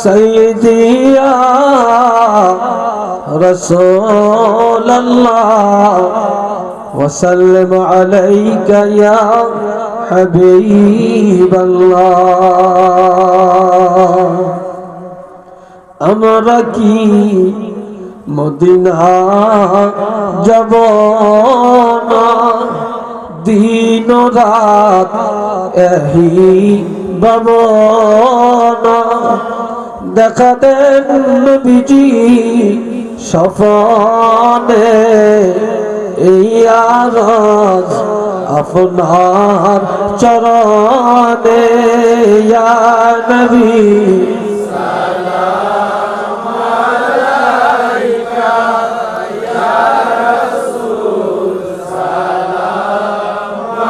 سيدي يا رسول الله وسلم عليك يا حبيب الله আমরা কি মদিনা যাব না দিন রাত এহি ভাবনা দেখা দেন নবীজি স্বপ্নে এই আরজ আপনার চরণে ইয়া নবী